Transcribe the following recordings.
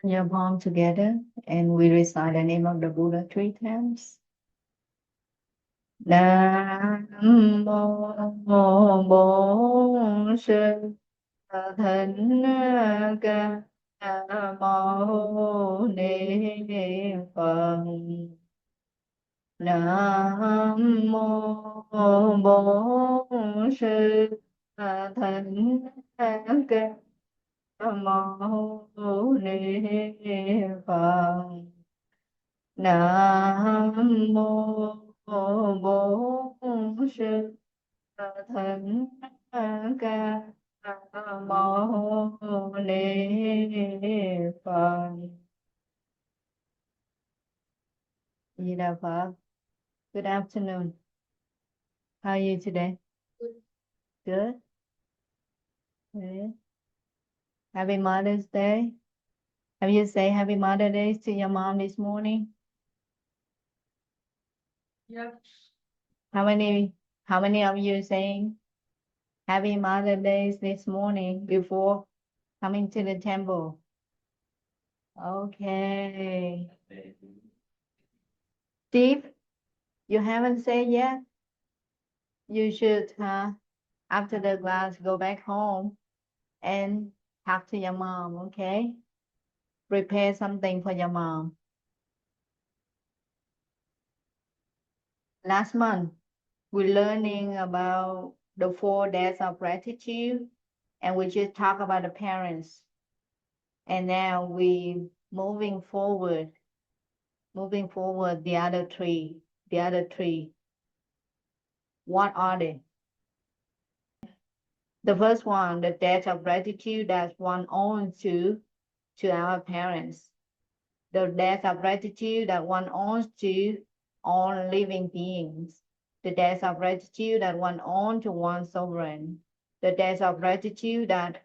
your palm together and we recite the name of the Buddha 3 times. Nam mô Bổn Sư Thích Ca Mâu Ni Phật. Nam mô Bổn Sư Thích Ca Mâu Ni Phật. Nam mô Bổn Sư Thích Ca Mâu Ni Phật. Di Đà Phật. Good afternoon. How are you today? Good. Good. Happy Mother's Day. Have you say Happy Mother's Day to your mom this morning? Yep. How many of you saying Happy Mother's Day this morning before coming to the temple? Okay. Steve, you haven't said yet? You should, after the class, go back home and talk to your mom, okay? Prepare something for your mom. Last month, we're learning about the 4 days of gratitude, and we just talk about the parents. And now we moving forward the other three. What are they? The first one, the debt of gratitude that one owes to our parents. The debt of gratitude that one owes to all living beings. The debt of gratitude that one owes to one sovereign. The debt of gratitude that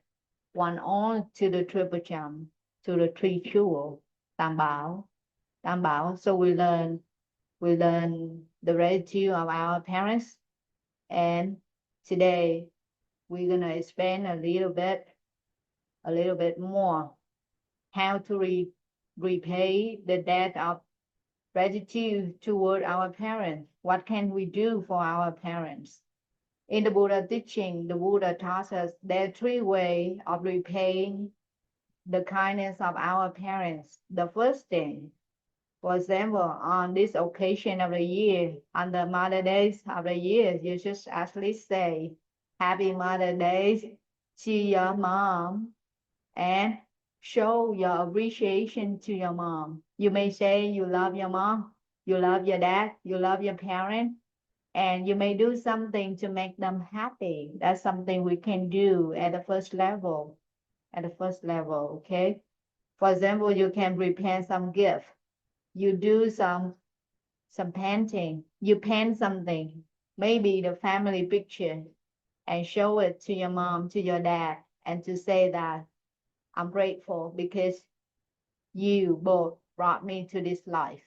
one owes to the triple gem, to the three jewels, Tam Bảo. So we learn the gratitude of our parents, and today we're gonna expand a little bit more how to repay the debt of gratitude toward our parents. What can we do for our parents? In the Buddha teaching, the Buddha taught us there are 3 ways of repaying the kindness of our parents. The first thing, for example, on this occasion of the year, on the Mother Days of the year, you just actually say, Happy Mother Day to your mom and show your appreciation to your mom. You may say you love your mom, you love your dad, you love your parent, and you may do something to make them happy. That's something we can do at the first level. Okay? For example, you can prepare some gift. You do some painting. You paint something, maybe the family picture, and show it to your mom, to your dad, and to say that I'm grateful because you both brought me to this life.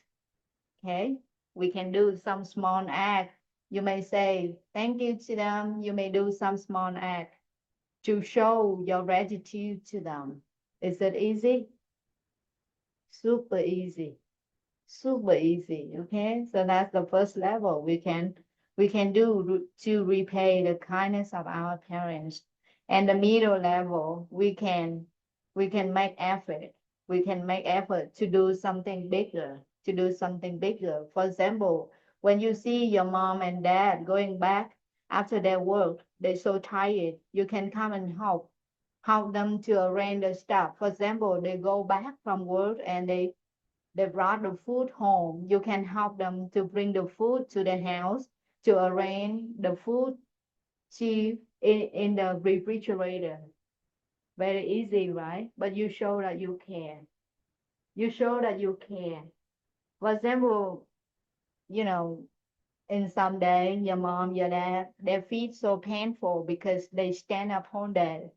Okay? We can do some small act. You may say thank you to them. You may do some small act to show your gratitude to them. Is it easy? Super easy. Okay? So that's the first level we can do to repay the kindness of our parents. And the middle level, we can make effort. We can make effort to do something bigger. For example, when you see your mom and dad going back after their work, they're so tired, you can come and help them to arrange the stuff. For example, they go back from work and they brought the food home. You can help them to bring the food to the house, to arrange the food in the refrigerator. Very easy, right? But you show that you care. For example, in some day, your mom, your dad, their feet so painful because they stand up all day.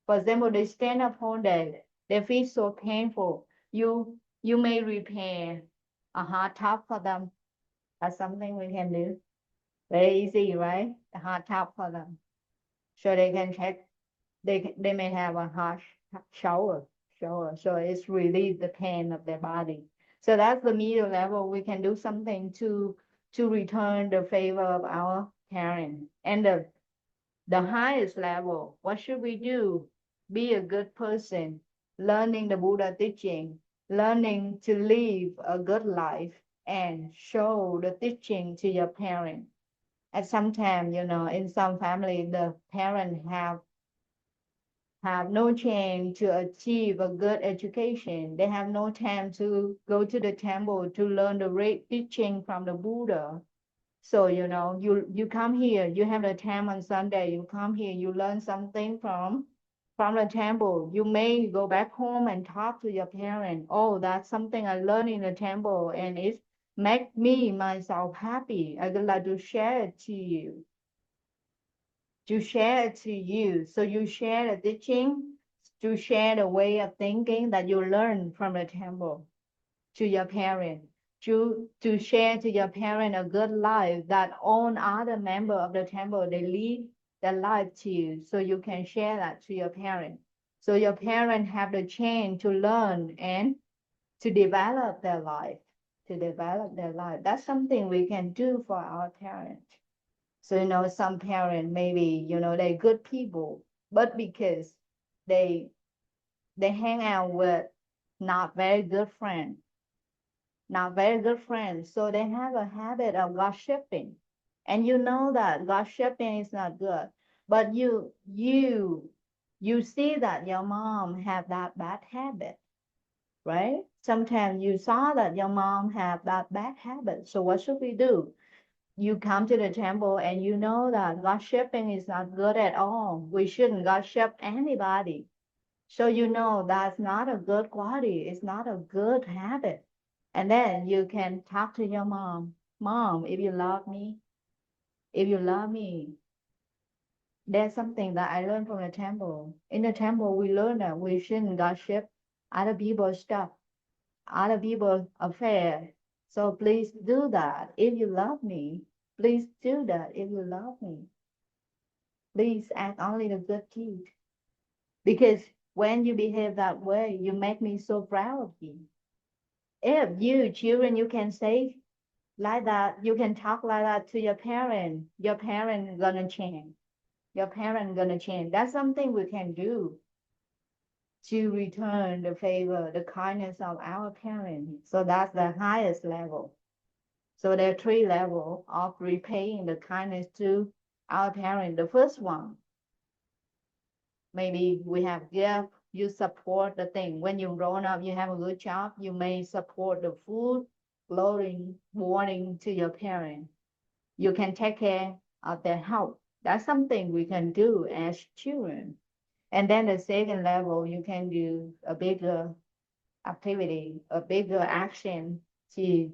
For example, they stand up all day. Their feet so painful. You may repair a hot top for them. That's something we can do. Very easy, right? A hot top for them, so they can check. They may have a hot shower. Sure. So it's relieve the pain of their body. So that's the middle level. We can do something to return the favor of our parents. And the highest level, what should we do? Be a good person, learning the Buddha teaching, learning to live a good life, and show the teaching to your parents. At some time, in some family, the parents have no chance to achieve a good education. They have no time to go to the temple to learn the right teaching from the Buddha. So, you come here, you have the time on Sunday, you come here, you learn something from the temple. You may go back home and talk to your parents. Oh, that's something I learned in the temple and it make me myself happy. I would like to share it to you. To share it to you. So you share the teaching, to share the way of thinking that you learn from the temple to your parents, to share to your parents a good life that all other member of the temple, they lead their life to you. So you can share that to your parents. So your parents have the chance to learn and to develop their life, to develop their life. That's something we can do for our parents. So, some parents maybe, they're good people, but because they they hang out with not very good friends, not very good friends. So they have a habit of gossiping. And you know that gossiping is not good. But you see that your mom have that bad habit, right? Sometimes you saw that your mom have that bad habit. So what should we do? You come to the temple and you know that gossiping is not good at all. We shouldn't gossip anybody. So you know that's not a good quality. It's not a good habit. And then you can talk to your mom. Mom, if you love me, there's something that I learned from the temple. In the temple, we learn that we shouldn't gossip other people's stuff, other people's affairs. So please do that. If you love me, please do that. If you love me, please act only the good deed. Because when you behave that way, you make me so proud of you. If you children, you can say like that, you can talk like that to your parent gonna change. Your parent gonna change. That's something we can do to return the favor, the kindness of our parents. So that's the highest level. So there are three levels of repaying the kindness to our parents. The first one, maybe we have gift, you support the thing. When you're grown up, you have a good job, you may support the food, clothing, boarding to your parents. You can take care of their health. That's something we can do as children. And then the second level, you can do a bigger activity, a bigger action to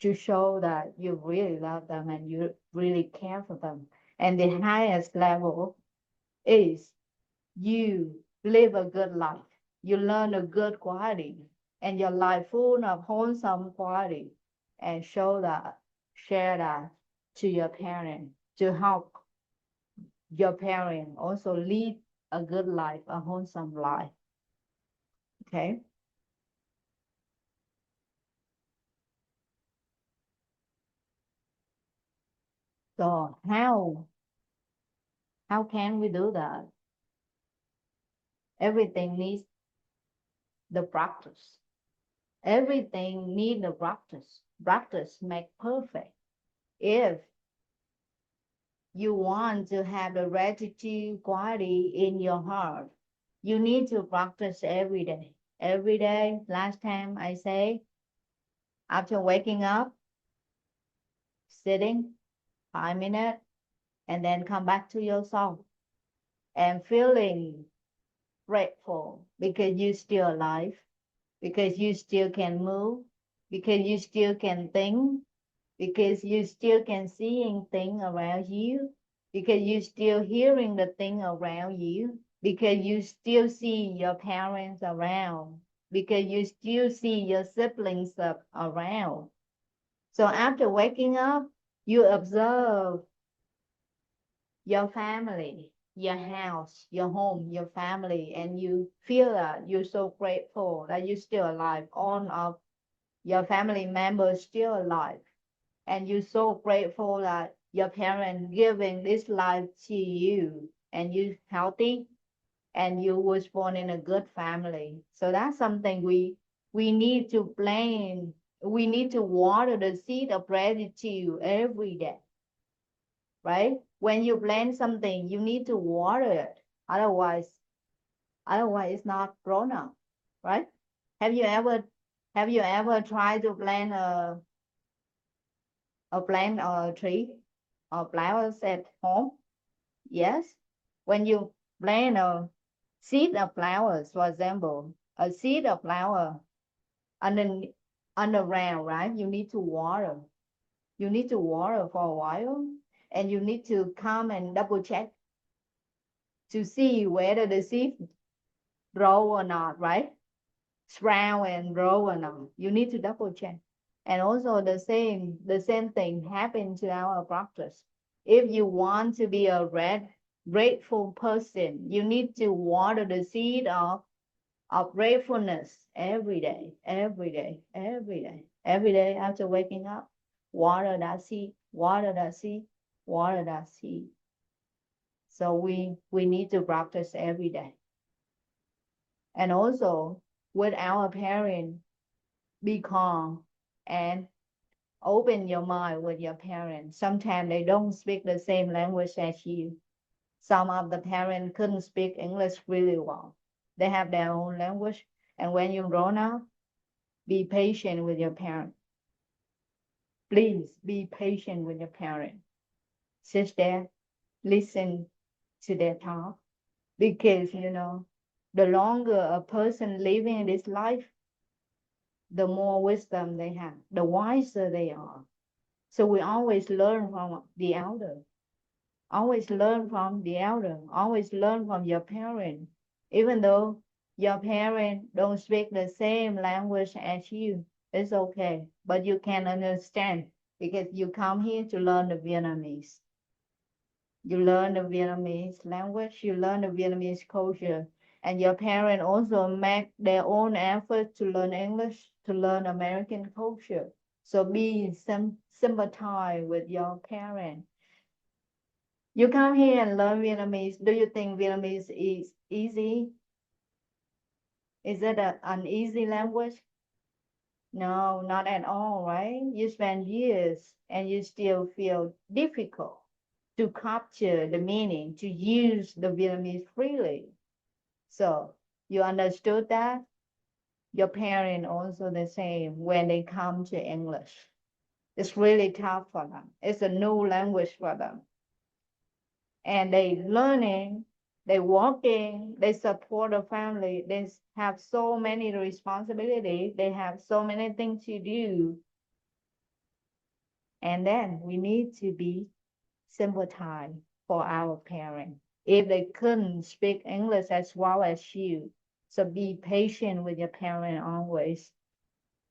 to show that you really love them and you really care for them. And the highest level is you live a good life. You learn a good quality and your life full of wholesome quality and show that, share that to your parents to help your parents also lead a good life, a wholesome life. Okay. So how can we do that? Everything needs the practice. Everything needs the practice. Practice make perfect. If you want to have the gratitude quality in your heart, you need to practice every day. Every day, last time I say, after waking up, sitting 5 minutes, and then come back to yourself and feeling grateful because you still alive, because you still can move, because you still can think, because you still can seeing things around you, because you still hearing the thing around you, because you still see your parents around, because you still see your siblings around. So after waking up, you observe your family, your house, your home, your family, and you feel that you're so grateful that you're still alive, all of your family members still alive, and you're so grateful that your parents giving this life to you, and you healthy, and you was born in a good family. So that's something we need to plan. We need to water the seed of gratitude every day, right? When you plant something, you need to water it. Otherwise it's not grown up, right? Have you ever tried to plant a plant or a tree or flowers at home? Yes. When you plant a seed of flowers, for example, a seed of flower under underground, right? You need to water. You need to water for a while, and you need to come and double check to see whether the seed grow or not, right? Sprout and grow or not. You need to double check. And also the same thing happens to our practice. If you want to be a grateful person, you need to water the seed of gratefulness every day, every day, every day, every day after waking up. Water that seed, water that seed, water that seed. So we need to practice every day. And also with our parents, be calm and open your mind with your parents. Sometimes they don't speak the same language as you. Some of the parents couldn't speak English really well. They have their own language. And when you're grown up, be patient with your parents. Please be patient with your parents. Sit there, listen to their talk. Because, the longer a person living this life, the more wisdom they have, the wiser they are. So we always learn from the elder. Always learn from the elder. Always learn from your parents. Even though your parents don't speak the same language as you, it's okay. But you can understand because you come here to learn the Vietnamese. You learn the Vietnamese language, you learn the Vietnamese culture, and your parents also make their own effort to learn English, to learn American culture. So be sympathize with your parents. You come here and learn Vietnamese. Do you think Vietnamese is easy? Is it an easy language? No, not at all, right? You spend years and you still feel difficult to capture the meaning, to use the Vietnamese freely. So you understood that? Your parents also the same when they come to English. It's really tough for them. It's a new language for them. And they learning, they working, they support the family. They have so many responsibilities. They have so many things to do. And then we need to be sympathize for our parents if they couldn't speak English as well as you. So be patient with your parent always,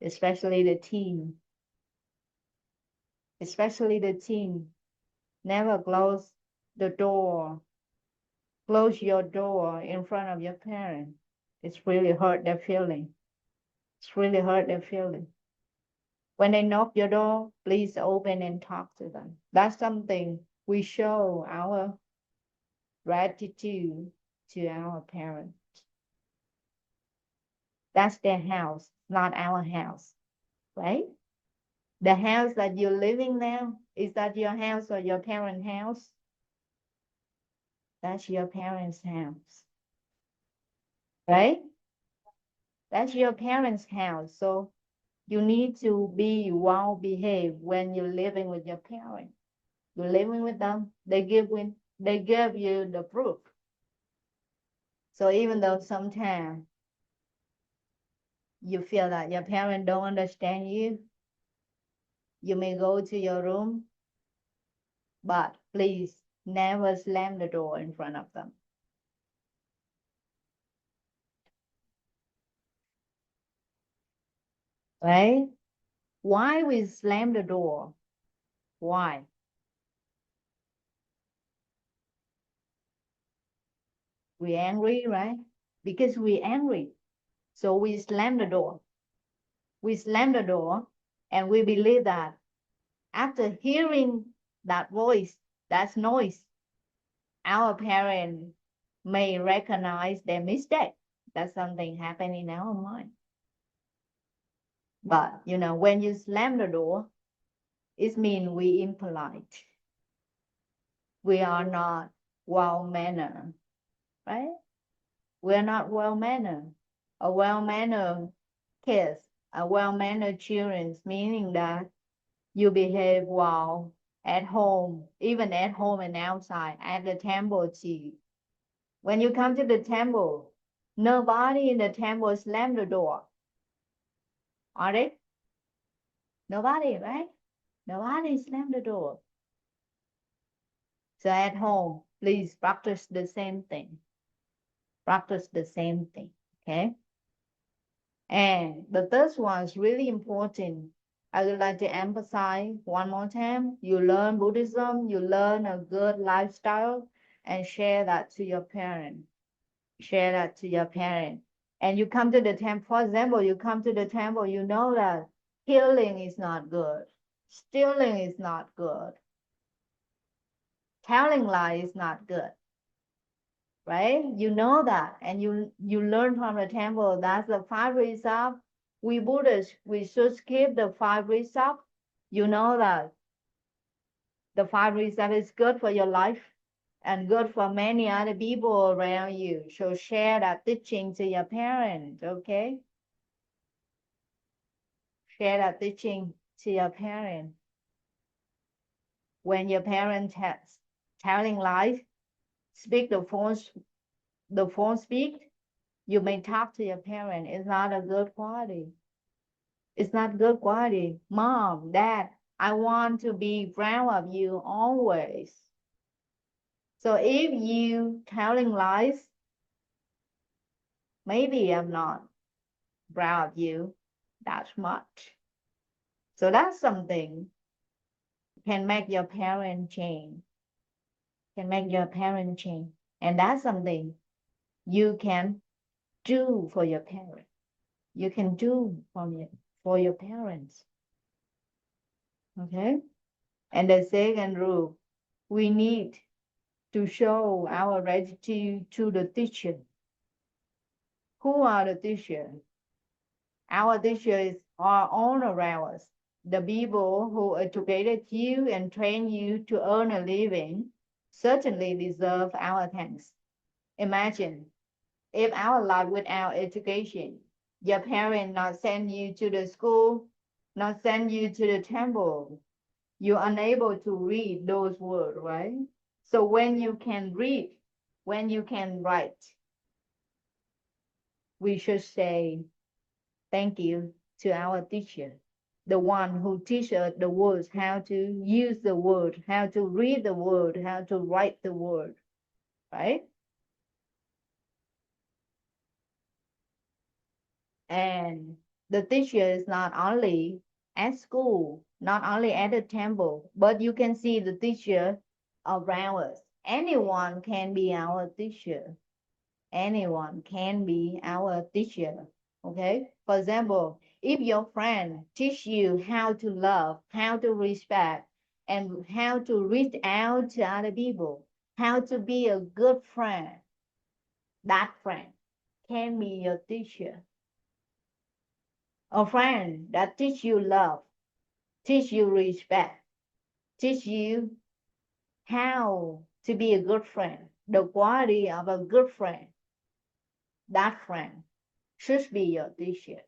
especially the teen. Especially the teen. Never close the door. Close your door in front of your parent. It's really hurt their feeling. It's really hurt their feeling. When they knock your door, please open and talk to them. That's something we show our gratitude to our parents. That's their house, not our house, right? The house that you're living now, is that your house or your parents' house? That's your parents' house, right? That's your parents' house. So you need to be well behaved when you're living with your parents. You're living with them, they give you the proof. So even though sometimes you feel that your parents don't understand you, you may go to your room, but please never slam the door in front of them. Right? Why we slam the door? Why? We angry, right? Because we angry. So we slam the door. We slam the door and we believe that after hearing that voice, that noise, our parents may recognize their mistake. That something happened in our mind. But when you slam the door, it means we impolite. We are not well mannered, right? We are not well mannered. A well mannered kids, a well mannered children, meaning that you behave well at home, even at home and outside, at the temple too. When you come to the temple, nobody in the temple slam the door. Are they? Nobody, right? Nobody slam the door. So at home, please practice the same thing. Practice the same thing, okay? And the third one is really important. I would like to emphasize one more time. You learn Buddhism, you learn a good lifestyle, and share that to your parents. Share that to your parents. And you come to the temple, for example, you come to the temple, you know that killing is not good. Stealing is not good. Telling lies is not good. Right? You know that. And you learn from the temple. That's the 5 precepts. We Buddhists, we should skip the 5 precepts. You know that the 5 precepts is good for your life and good for many other people around you. So share that teaching to your parents, okay? Share that teaching to your parents. When your parents telling lies, speak the phone speak, you may talk to your parent. It's not a good quality. It's not good quality. Mom, Dad, I want to be proud of you always. So if you telling lies, maybe I'm not proud of you that much. So that's something can make your parent change. Can make your parent change. And that's something you can do for your parents. You can do for your parents. Okay? And the second rule, we need to show our gratitude to the teacher. Who are the teachers? Our teachers are all around us. The people who educated you and trained you to earn a living certainly deserve our thanks. Imagine if our life without education, your parents not send you to the school, not send you to the temple, you're unable to read those words, right? So when you can read, when you can write, we should say thank you to our teacher, the one who teaches us the words, how to use the word, how to read the word, how to write the word, right? And the teacher is not only at school, not only at the temple, but you can see the teacher around us. Anyone can be our teacher. Anyone can be our teacher. Okay? For example, if your friend teach you how to love, how to respect, and how to reach out to other people, how to be a good friend, that friend can be your teacher. A friend that teach you love, teach you respect, teach you how to be a good friend, the quality of a good friend, that friend should be your teacher.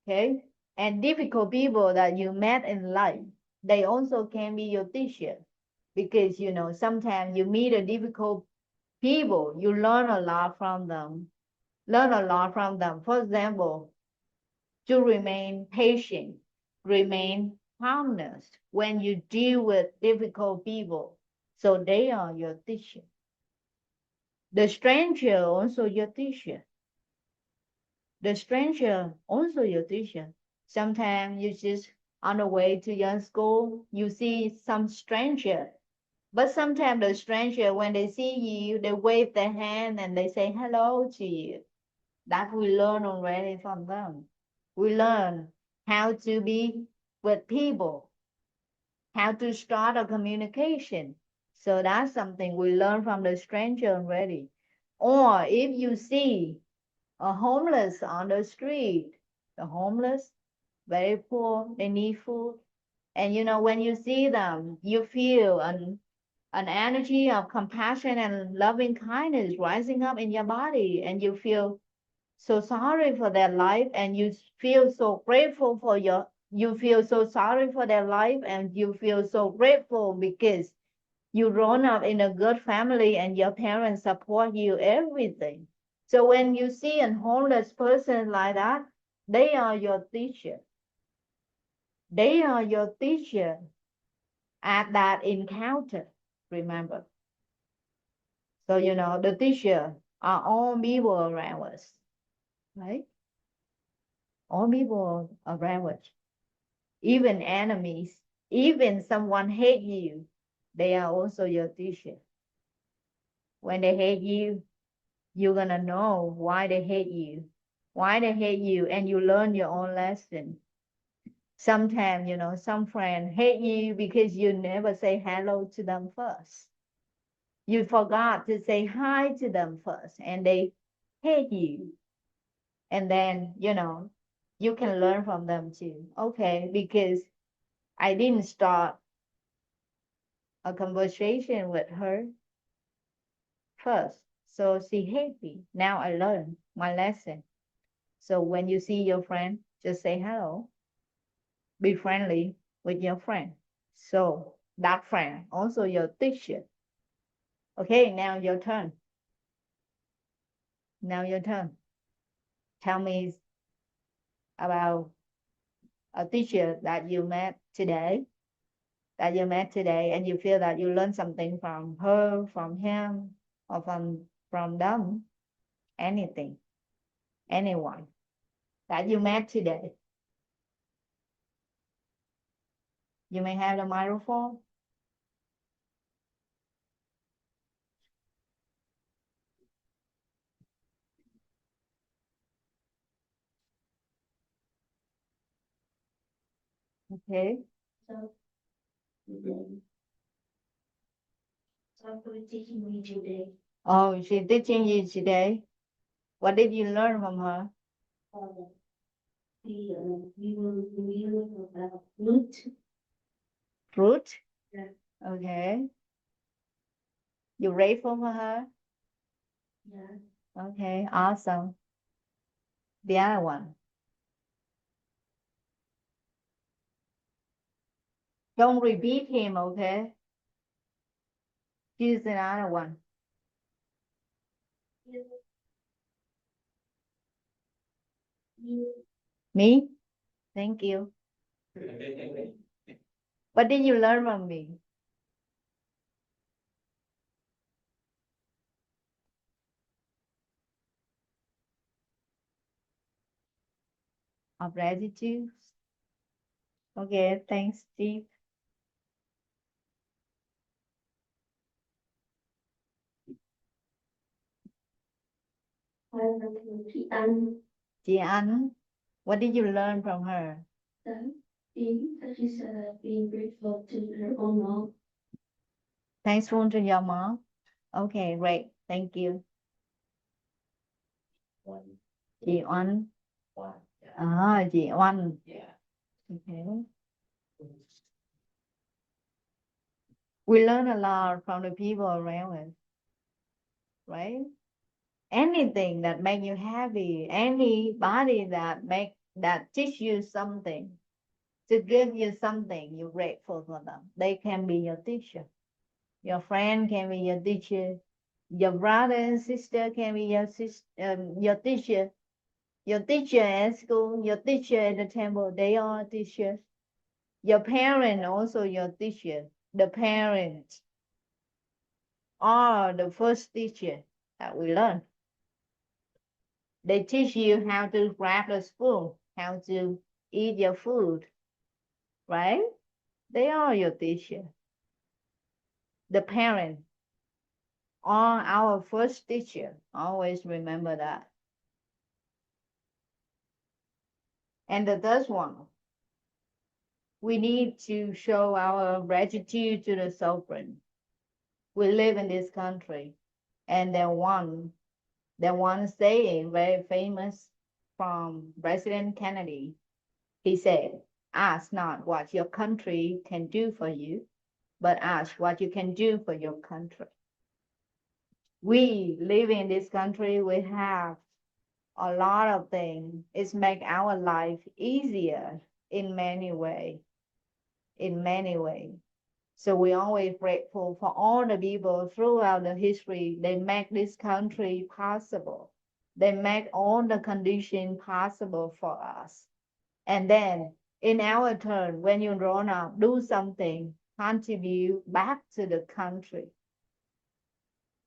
Okay? And difficult people that you met in life, they also can be your teacher. Because, sometimes you meet a difficult people, you learn a lot from them. Learn a lot from them. For example, to remain patient, remain harmless when you deal with difficult people. So they are your teacher. The stranger also your teacher. The stranger also your teacher. Sometimes you just on the way to your school, you see some stranger But sometimes the stranger, when they see you, they wave their hand and they say hello to you. That we learn already from them. We learn how to be with people, how to start a communication. So that's something we learn from the stranger already. Or if you see a homeless on the street, the homeless, very poor, they need food. And when you see them, you feel an energy of compassion and loving kindness rising up in your body, and you feel so sorry for their life, and you feel so grateful for you feel so sorry for their life, and you feel so grateful because you grown up in a good family and your parents support you everything. So when you see a homeless person like that, they are your teacher. They are your teacher at that encounter, remember. So the teacher are all people around us, right? All people around us, even enemies, even someone hate you, they are also your teacher. When they hate you, you're gonna know why they hate you, and you learn your own lesson. Sometimes, some friends hate you because you never say hello to them first. You forgot to say hi to them first, and they hate you. And then, you can learn from them too. Okay, because I didn't start a conversation with her first. So she hates me. Now I learned my lesson. So when you see your friend, just say hello. Be friendly with your friend. So that friend, also your teacher. Okay, now your turn. Now your turn. Tell me about a teacher that you met today, and you feel that you learned something from her, from him, or from them, anything, anyone that you met today. You may have the microphone. Okay. So she's teaching me today. Oh, she's teaching you today. What did you learn from her? We learn about fruit. Fruit? Yeah. Okay. You grateful for her? Yeah. Okay, awesome. The other one. Don't repeat him, okay? Choose another one. Me? Thank you. What did you learn from me? Of gratitude. Okay, thanks, Steve. Chị Anh. Chị Anh, what did you learn from her? She said being grateful to her own mom. Thankful to your mom? Okay, great. Thank you. Chị Oanh. Chị Oanh. Okay. We learn a lot from the people around us, right? Anything that make you happy, anybody that teach you something, to give you something, you're grateful for them. They can be your teacher. Your friend can be your teacher. Your brother and sister can be your teacher. Your teacher at school, your teacher at the temple, they are teachers. Your parent also your teacher. The parents are the first teacher that we learn. They teach you how to grab the spoon, how to eat your food, right? They are your teacher. the parent, are our first teacher. Always remember that. And the third one, we need to show our gratitude to the sovereign. We live in this country, and there one saying very famous from President Kennedy. He said, "Ask not what your country can do for you, but ask what you can do for your country." We live in this country, we have a lot of things. It's make our life easier in many ways. So we always grateful for all the people throughout the history. They make this country possible. They make all the conditions possible for us. And then in our turn, when you grown up, do something, contribute back to the country.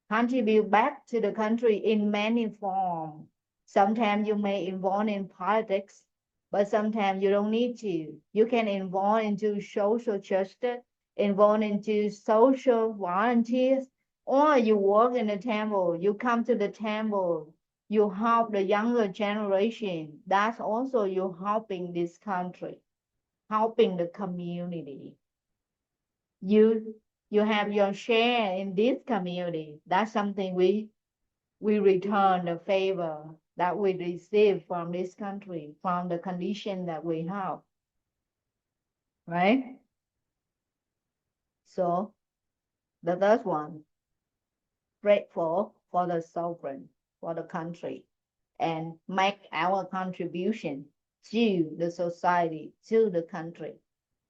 Contribute back to the country in many forms. Sometimes you may involve in politics, but sometimes you don't need to. You can involve into social justice, involve into social volunteers, or you work in the temple, you come to the temple, you help the younger generation. That's also you helping this country, helping the community. You have your share in this community. That's something we return the favor that we receive from this country, from the condition that we have, right? So the third one, grateful for the sovereign, for the country, and make our contribution to the society, to the country.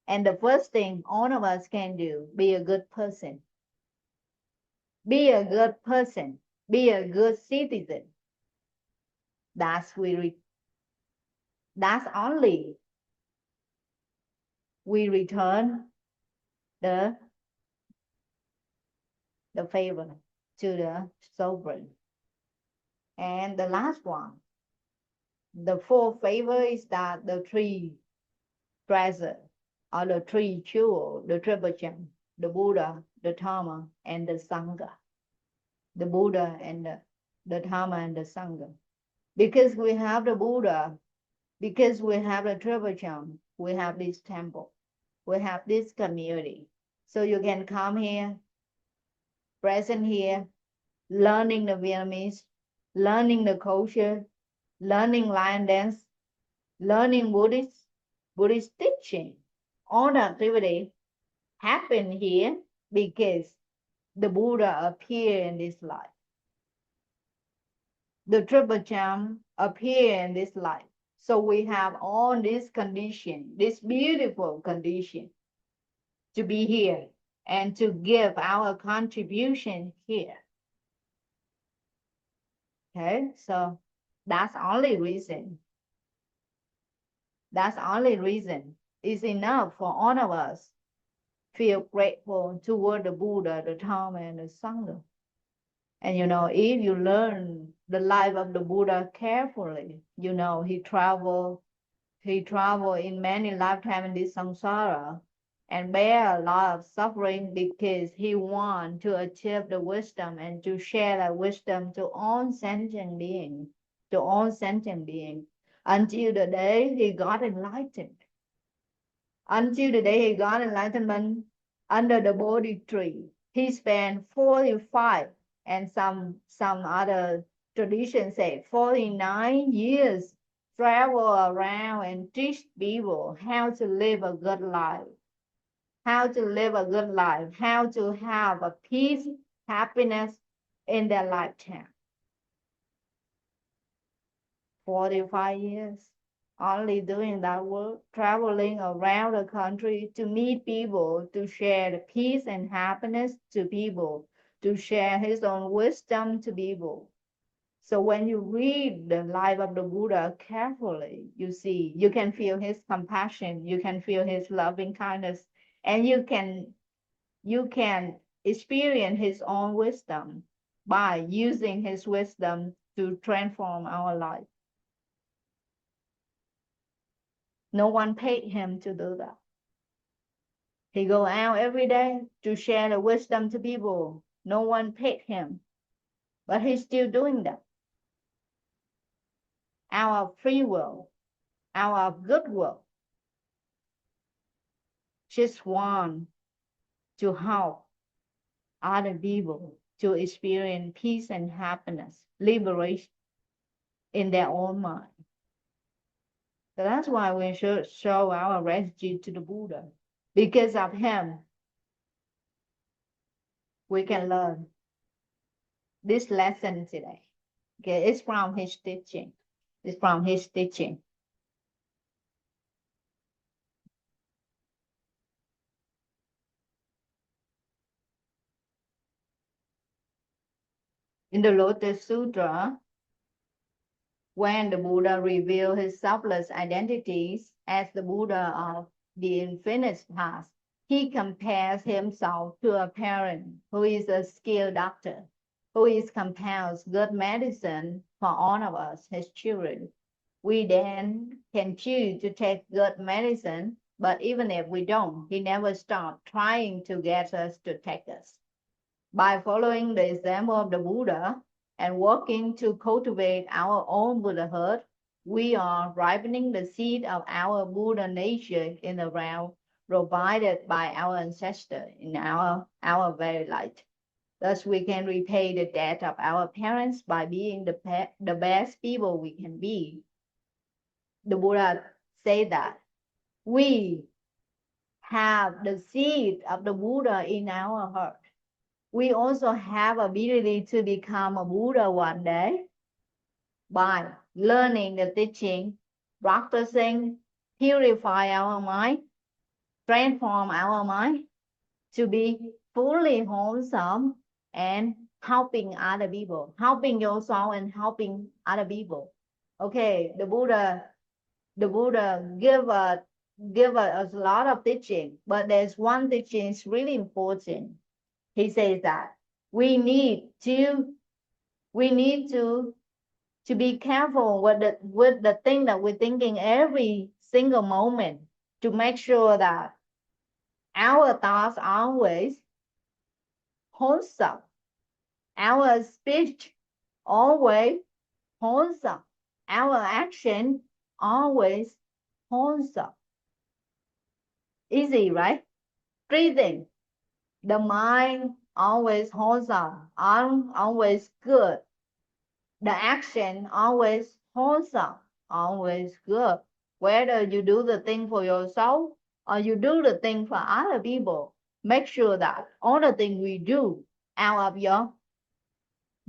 And the first thing all of us can do, be a good person. Be a good person. Be a good citizen. That's only we return the favor to the sovereign. And the last one, the fourth favor is that the three treasure or the three jewel, the triple gem, the Buddha, the Dharma, and the Sangha. The Buddha and the Dharma and the Sangha. Because we have the Buddha, because we have the triple gem, we have this temple, we have this community. So you can come here, present here, learning the Vietnamese, learning the culture, learning lion dance, learning Buddhist teaching. All the activity happen here because the Buddha appeared in this life. The triple gem appear in this life. So we have all this condition, this beautiful condition to be here and to give our contribution here. Okay, so that's only reason. That's only reason is enough for all of us feel grateful toward the Buddha, the Dharma, and the Sangha. And if you learn the life of the Buddha carefully, he traveled in many lifetimes in this samsara and bear a lot of suffering because he want to achieve the wisdom and to share that wisdom to all sentient beings, until the day he got enlightened. Until the day he got enlightenment under the Bodhi tree, he spent 45 and some other traditions say 49 years travel around and teach people how to live a good life, how to have a peace, happiness in their lifetime. 45 years only doing that work, traveling around the country to meet people, to share the peace and happiness to people, to share his own wisdom to people. So when you read the life of the Buddha carefully, you can feel his compassion, you can feel his loving kindness, and you can experience his own wisdom by using his wisdom to transform our life. No one paid him to do that. He go out every day to share the wisdom to people. No one paid him, but he's still doing that. Our free will, our good will, just want to help other people to experience peace and happiness, liberation in their own mind. So that's why we should show our gratitude to the Buddha. Because of him, we can learn this lesson today. Okay, it's from his teaching. It's from his teaching. In the Lotus Sutra, when the Buddha revealed his selfless identities as the Buddha of the infinite past, he compares himself to a parent who is a skilled doctor, who is compels good medicine for all of us, his children. We then can choose to take good medicine, but even if we don't, he never stops trying to get us to take us. By following the example of the Buddha and working to cultivate our own Buddhahood, we are ripening the seed of our Buddha nature in the realm provided by our ancestors in our very light. Thus, we can repay the debt of our parents by being the best people we can be. The Buddha said that we have the seed of the Buddha in our heart. We also have ability to become a Buddha one day by learning the teaching, practicing, purify our mind, transform our mind to be fully wholesome and helping other people, helping yourself and helping other people. Okay, the Buddha give us a lot of teaching, but there's one teaching is really important. He says that we need to be careful with the thing that we're thinking every single moment, to make sure that our thoughts are always wholesome, our speech always wholesome, our action always wholesome. Easy, right? Breathing, the mind always wholesome, always good. The action always wholesome, always good. Whether you do the thing for yourself or you do the thing for other people, make sure that all the things we do out of your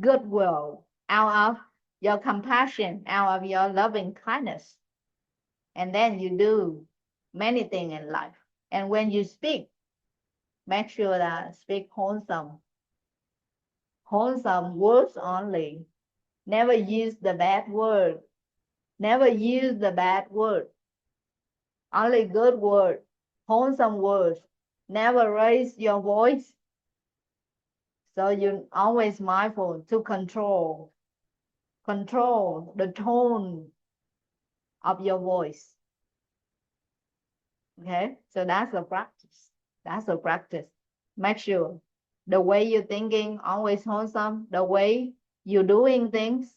goodwill, out of your compassion, out of your loving kindness. And then you do many things in life. And when you speak, make sure that speak wholesome words only. Never use the bad word. Never use the bad word. Only good word, wholesome words. Never raise your voice. So you're always mindful to control the tone of your voice. Okay, so that's a practice. That's a practice. Make sure the way you're thinking always wholesome. The way you're doing things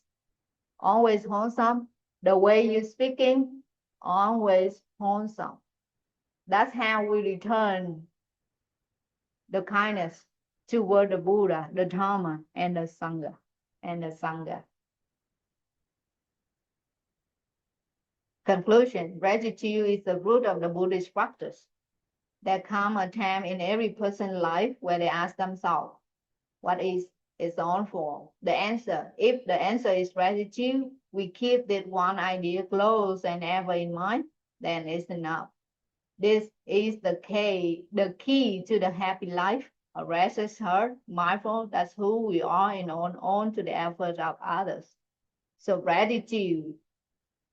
always wholesome. The way you're speaking always wholesome. That's how we return the kindness toward the Buddha, the Dharma, and the Sangha. Conclusion: gratitude is the root of the Buddhist practice. There comes a time in every person's life where they ask themselves, what is its own form? If the answer is gratitude, we keep that one idea close and ever in mind, then it's enough. This is the key to the happy life. A restless heart, mindful, that's who we are, and on to the efforts of others. So gratitude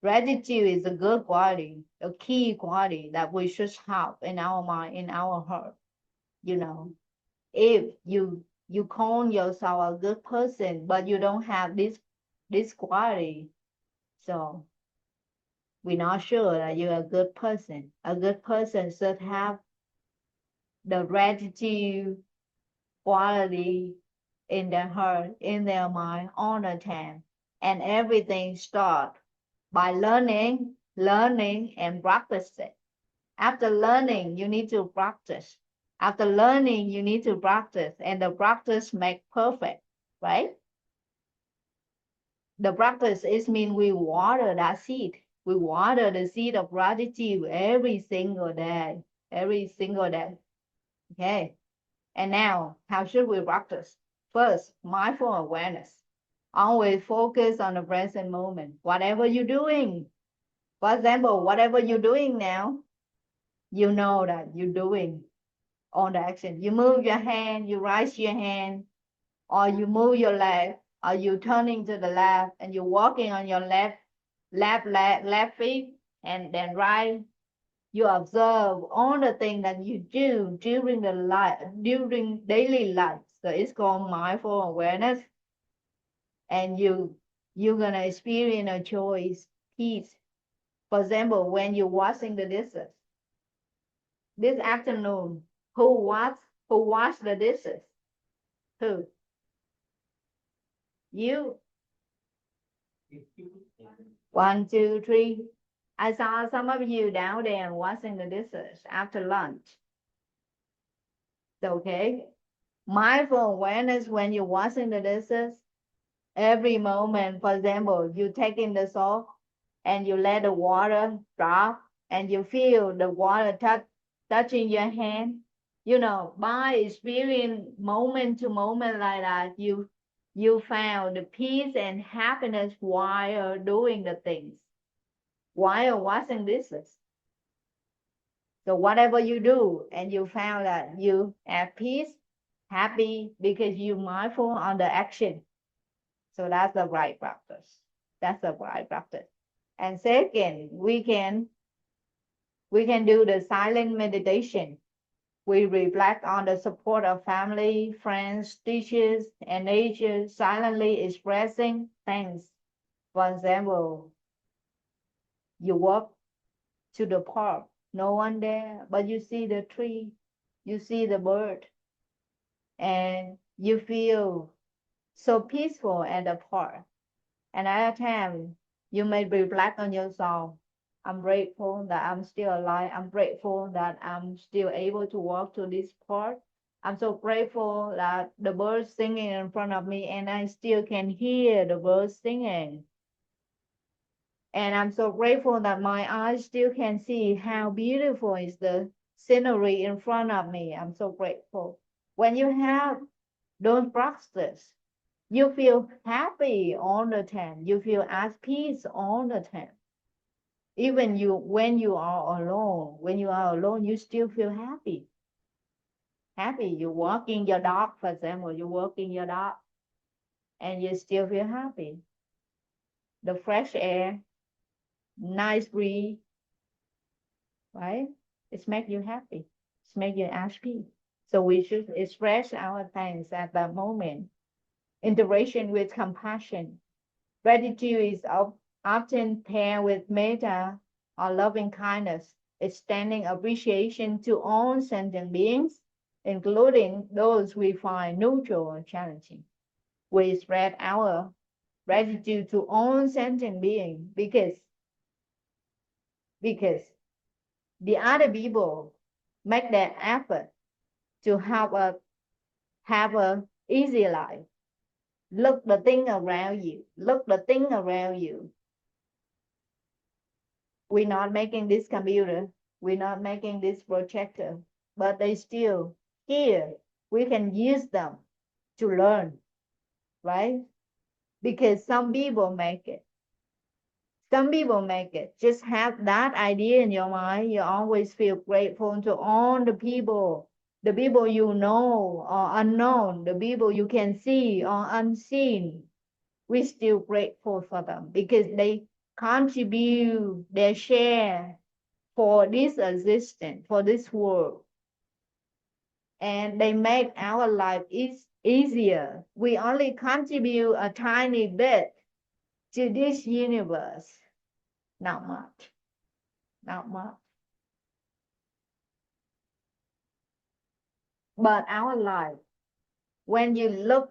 is a good quality, a key quality that we should have in our mind, in our heart. If you call yourself a good person, but you don't have this quality, so we're not sure that you're a good person. A good person should have the gratitude quality in their heart, in their mind all the time. And everything starts by learning and practicing. After learning, you need to practice. After learning, you need to practice, and the practice makes perfect, right? The practice is mean we water that seed. We water the seed of gratitude every single day, Okay. And now, how should we practice? First, mindful awareness. Always focus on the present moment. Whatever you're doing, for example, whatever you're doing now, you know that you're doing on the action. You move your hand, you raise your hand, or you move your leg, or you turning to the left, and you're walking on your left feet, and then right. You observe all the things that you do during during daily life. So it's called mindful awareness, and you're gonna experience a choice, peace. For example, when you're washing the dishes this afternoon, who washed the dishes? Who? You. 1, 2, 3. I saw some of you down there washing the dishes after lunch. Okay. Mindful awareness when you're washing the dishes, every moment, for example, you taking the soap and you let the water drop and you feel the water touching your hand. You know, by experience moment to moment like that, you found the peace and happiness while doing the things, while washing dishes. So whatever you do, and you found that you have peace, happy because you're mindful on the action. So that's the right practice. That's the right practice. And second, we can do the silent meditation. We reflect on the support of family, friends, teachers, and nature, silently expressing thanks. For example, you walk to the park, no one there, but you see the tree, you see the bird, and you feel so peaceful at the park. And at a time, you may reflect on yourself. I'm grateful that I'm still alive. I'm grateful that I'm still able to walk to this park. I'm so grateful that the birds singing in front of me and I still can hear the birds singing. And I'm so grateful that my eyes still can see how beautiful is the scenery in front of me. I'm so grateful. When you have those practices, you feel happy all the time. You feel at peace all the time. Even when you are alone, you still feel happy. Happy. You walking your dog, for example, you walking your dog, and you still feel happy. The fresh air, nice breeze, right? It's make you happy. It's make you at peace. So we should express our thanks at that moment. Integration with compassion. Gratitude is often paired with metta or loving kindness, extending appreciation to all sentient beings, including those we find neutral or challenging. We spread our gratitude to all sentient beings because the other people make that effort to help us have a easy life. Look the thing around you. Look the thing around you. We're not making this computer. We're not making this projector, but they still here. We can use them to learn, right? Because some people make it. Some people make it. Just have that idea in your mind. You always feel grateful to all the people you know or unknown, the people you can see or unseen. We're still grateful for them because they contribute their share for this existence, for this world. And they make our life easier. We only contribute a tiny bit to this universe. Not much. Not much. but our life. When you look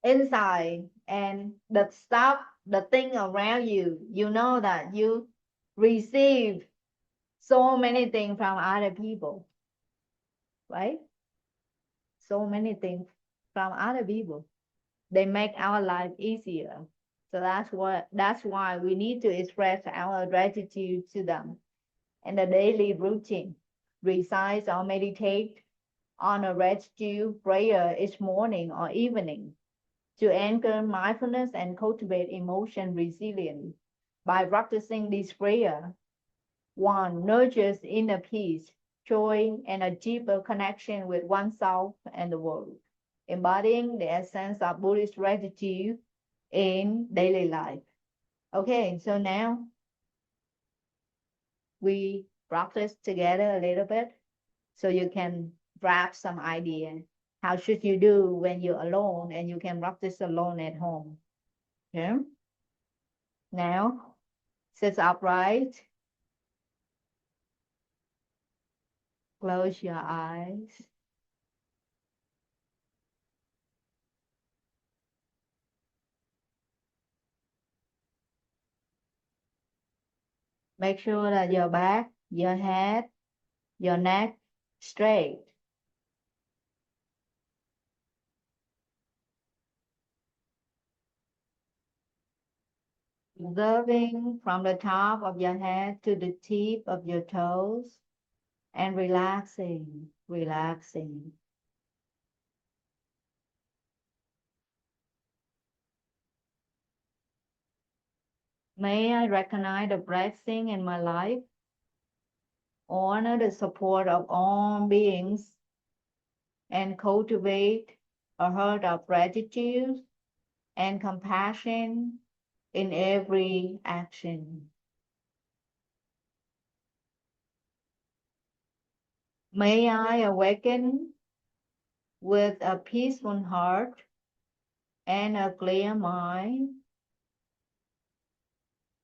inside and the stuff, the thing around you, you know that you receive so many things from other people, right? So many things from other people. They make our life easier. So that's why we need to express our gratitude to them in the daily routine. Recite or meditate on a gratitude prayer each morning or evening to anchor mindfulness and cultivate emotion resilience. By practicing this prayer, one nurtures inner peace, joy, and a deeper connection with oneself and the world, embodying the essence of Buddhist gratitude in daily life. Okay, so now we practice together a little bit so you can grab some idea. How should you do when you're alone and you can practice alone at home? Yeah. Now, sit upright, close your eyes. Make sure that your back, your head, your neck straight. Observing from the top of your head to the tip of your toes and relaxing, relaxing. May I recognize the blessing in my life, honor the support of all beings, and cultivate a heart of gratitude and compassion in every action. May I awaken with a peaceful heart and a clear mind.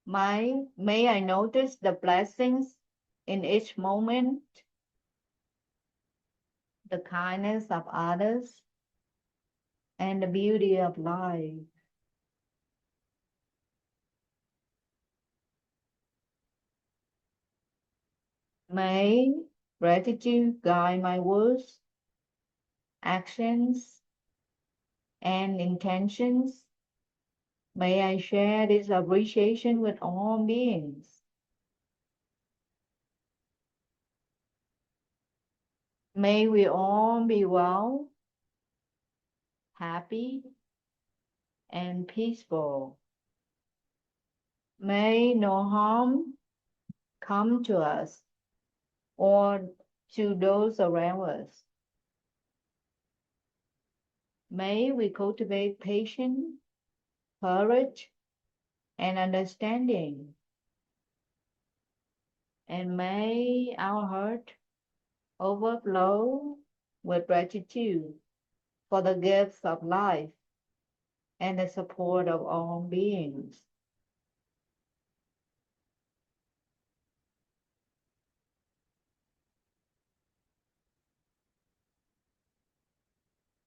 May I notice the blessings in each moment, the kindness of others, and the beauty of life. May gratitude guide my words, actions, and intentions. May I share this appreciation with all beings. May we all be well, happy, and peaceful. May no harm come to us or to those around us. May we cultivate patience, courage, and understanding. And may our heart overflow with gratitude for the gifts of life and the support of all beings.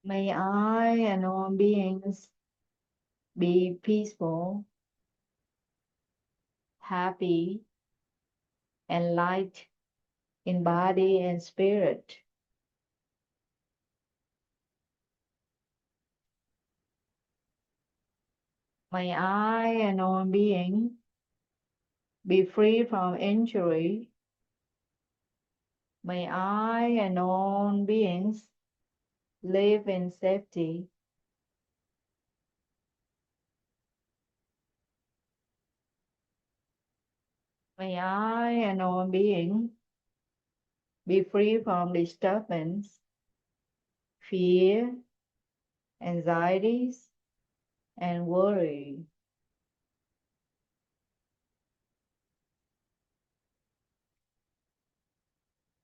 May I and all beings be peaceful, happy, and light in body and spirit. May I and all beings be free from injury. May I and all beings live in safety. May I and all beings be free from disturbance, fear, anxieties, and worry.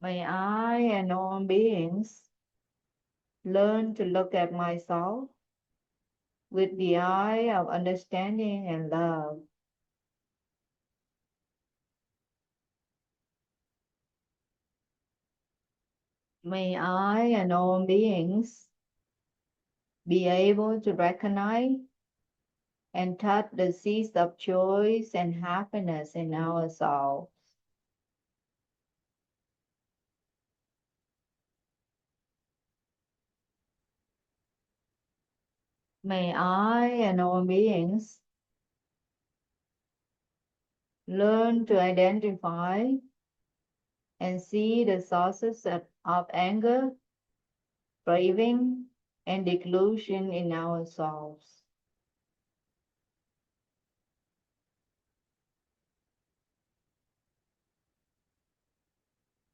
May I and all beings learn to look at myself with the eye of understanding and love. May I and all beings be able to recognize and touch the seeds of joy and happiness in our souls. May I and all beings learn to identify and see the sources of anger, craving, and delusion in our souls.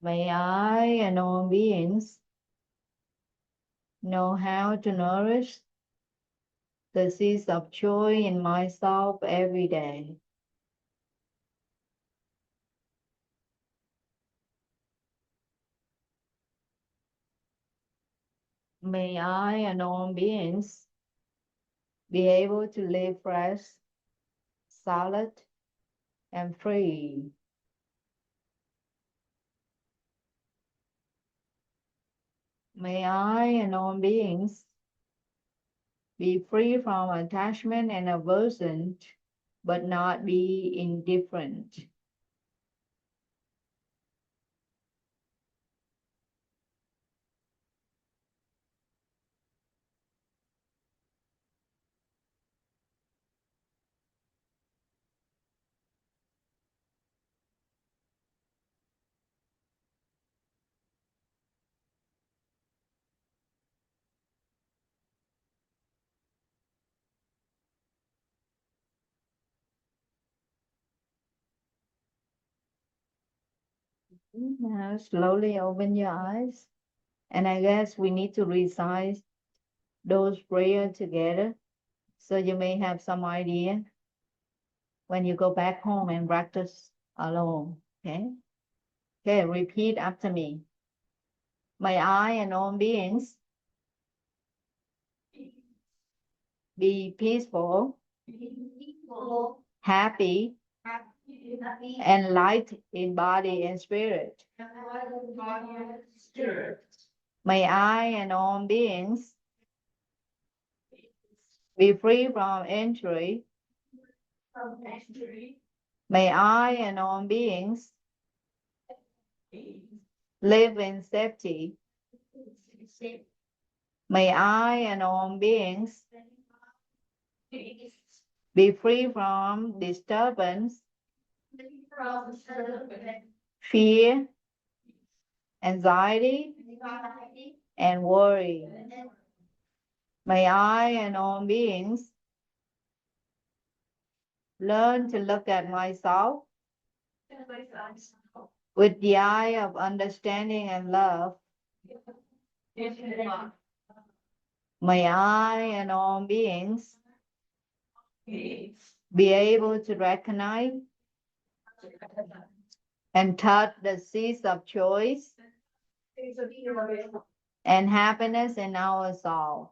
May I and all beings know how to nourish the seeds of joy in myself every day. May I and all beings be able to live fresh, solid, and free. May I and all beings be free from attachment and aversion, but not be indifferent. Now slowly open your eyes. And I guess we need to recite those prayers together so you may have some idea when you go back home and practice alone. Okay? Okay, repeat after me. May I and all beings be peaceful, happy, and light in body and spirit. May I and all beings be free from injury. May I and all beings live in safety. May I and all beings be free from disturbance, fear, anxiety, and worry. May I and all beings learn to look at myself with the eye of understanding and love. May I and all beings be able to recognize and touch the seeds of joy and happiness in our soul.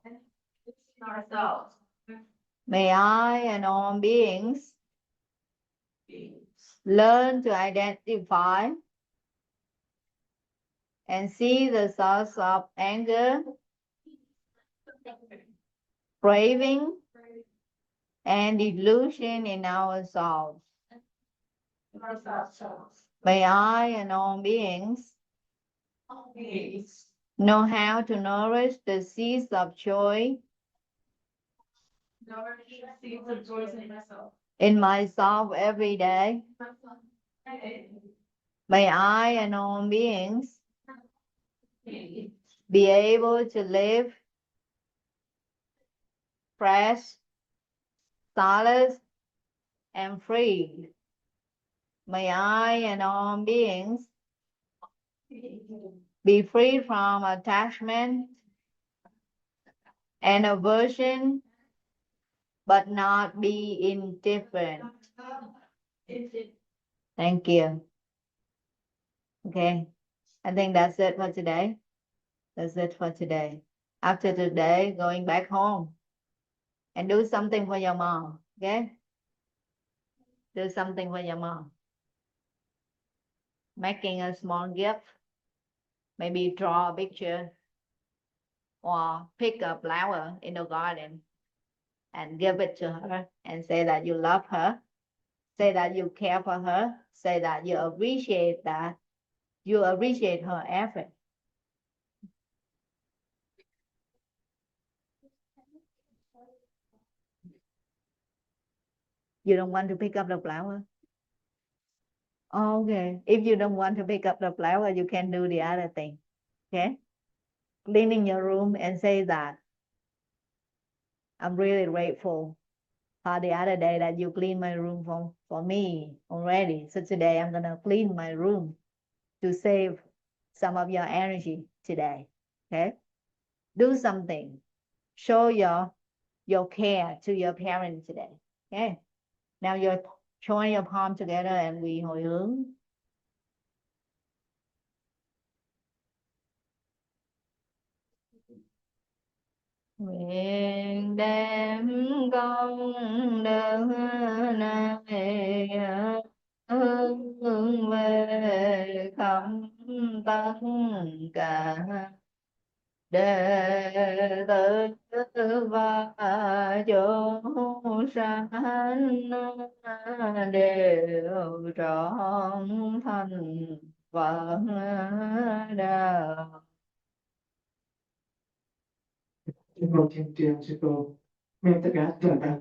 May I and all beings learn to identify and see the source of anger, craving, and delusion in our souls. May I and all beings know how to nourish the seeds of joy in myself every day. May I and all beings be able to live fresh, solid, and free. May I and all beings be free from attachment and aversion, but not be indifferent. Thank you. Okay, I think that's it for today. That's it for today. After today, going back home and do something for your mom. Okay? Do something for your mom. Making a small gift. Maybe draw a picture or pick a flower in the garden and give it to her and say that you love her, say that you care for her, say that you appreciate her effort. You don't want to pick up the flower? Okay. If you don't want to pick up the flower, you can do the other thing. Okay? Cleaning your room and say that I'm really grateful for the other day that you cleaned my room for me already. So today I'm gonna clean my room to save some of your energy today. Okay? Do something. Show your care to your parents today. Okay? Now you're join your palm together and we hồi hướng. Nguyện đem công đức này hướng về khắp tất cả đệ tử và chúng sanh đều trọn thành Phật đạo. Chúng con thiên triều sư cô, mong tất cả trời đất